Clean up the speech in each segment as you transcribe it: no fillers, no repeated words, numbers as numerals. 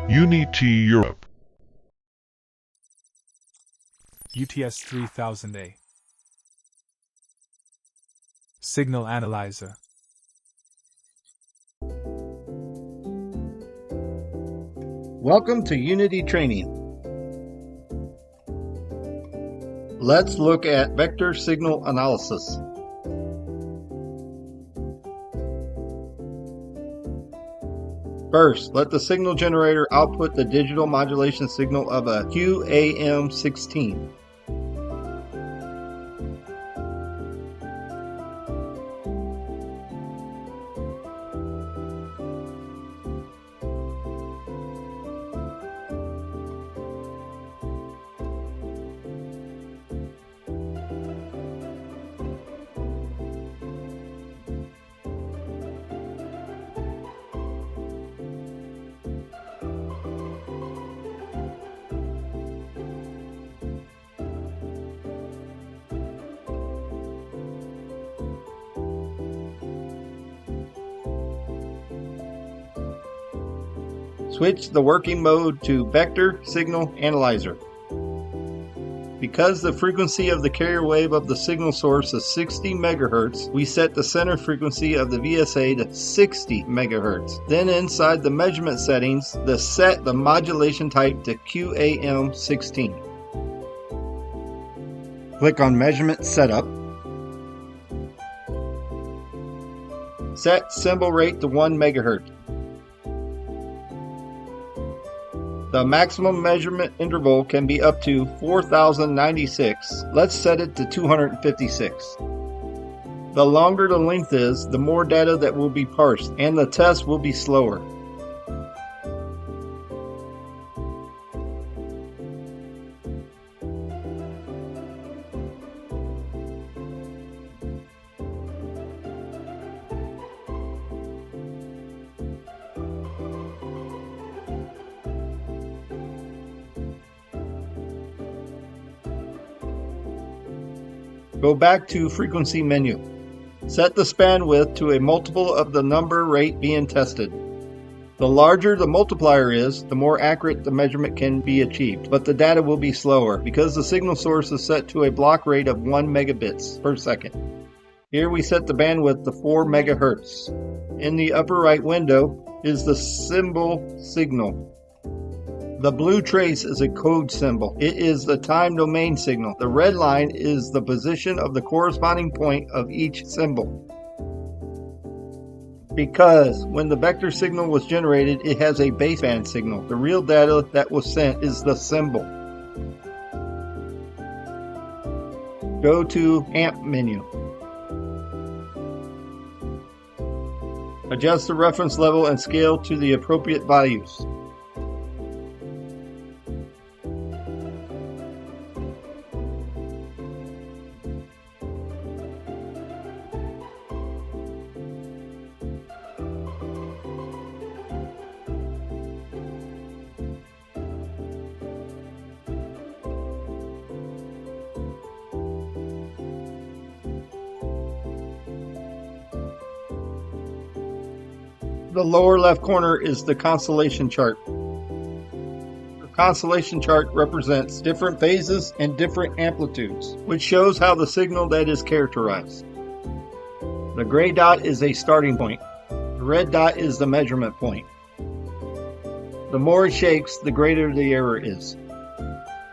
UNI-T Europe. UTS3000A. Signal Analyzer. Welcome to Unity Training. Let's look at vector signal analysis. First, let the signal generator output the digital modulation signal of a QAM16. Switch the working mode to Vector Signal Analyzer. Because the frequency of the carrier wave of the signal source is 60 MHz, we set the center frequency of the VSA to 60 MHz. Then inside the measurement settings, set the modulation type to QAM16. Click on Measurement Setup. Set symbol rate to 1 MHz. The maximum measurement interval can be up to 4096. Let's set it to 256. The longer the length is, the more data that will be parsed, and the test will be slower. Go back to Frequency menu. Set the span width to a multiple of the number rate being tested. The larger the multiplier is, the more accurate the measurement can be achieved, but the data will be slower because the signal source is set to a block rate of 1 megabits per second. Here we set the bandwidth to 4 megahertz. In the upper right window is the symbol signal. The blue trace is a code symbol. It is the time domain signal. The red line is the position of the corresponding point of each symbol. Because when the vector signal was generated, it has a baseband signal. The real data that was sent is the symbol. Go to Amp menu. Adjust the reference level and scale to the appropriate values. The lower left corner is the constellation chart. The constellation chart represents different phases and different amplitudes, which shows how the signal that is characterized. The gray dot is a starting point. The red dot is the measurement point. The more it shakes, the greater the error is.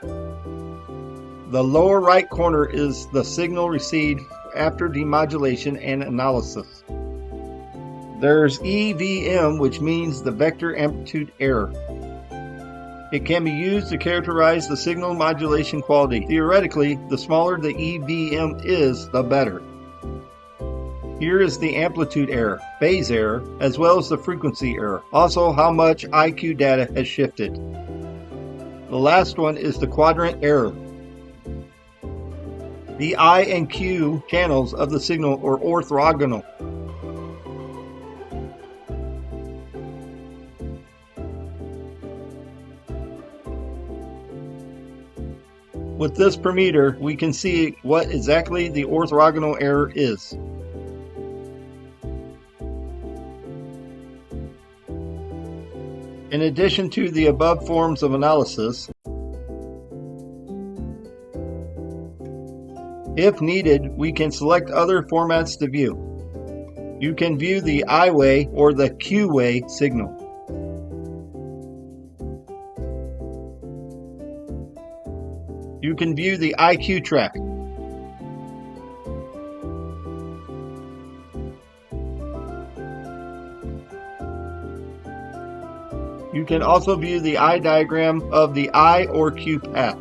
The lower right corner is the signal received after demodulation and analysis. There's EVM, which means the vector amplitude error. It can be used to characterize the signal modulation quality. Theoretically, the smaller the EVM is, the better. Here is the amplitude error, phase error, as well as the frequency error. Also, how much IQ data has shifted. The last one is the quadrant error. The I and Q channels of the signal are orthogonal. With this parameter, we can see what exactly the orthogonal error is. In addition to the above forms of analysis, if needed, we can select other formats to view. You can view the I-way or the Q-way signal. You can view the IQ track. You can also view the eye diagram of the I or Q path.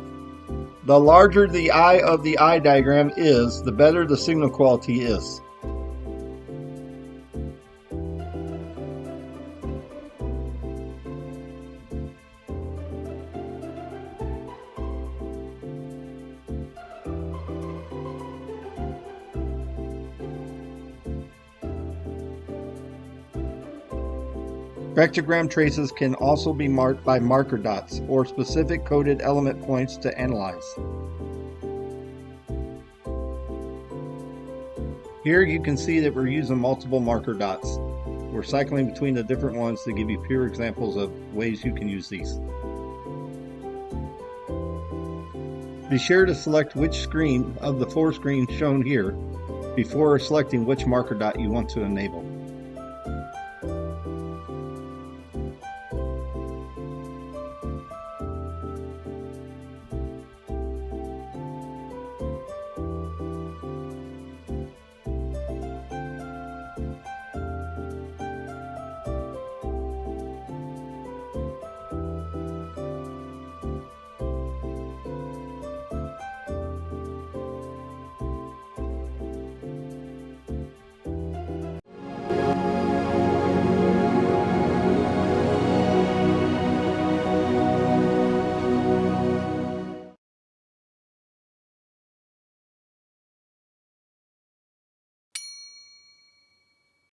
The larger the eye of the eye diagram is, the better the signal quality is. Spectrogram traces can also be marked by marker dots or specific coded element points to analyze. Here you can see that we're using multiple marker dots. We're cycling between the different ones to give you pure examples of ways you can use these. Be sure to select which screen of the 4 screens shown here before selecting which marker dot you want to enable.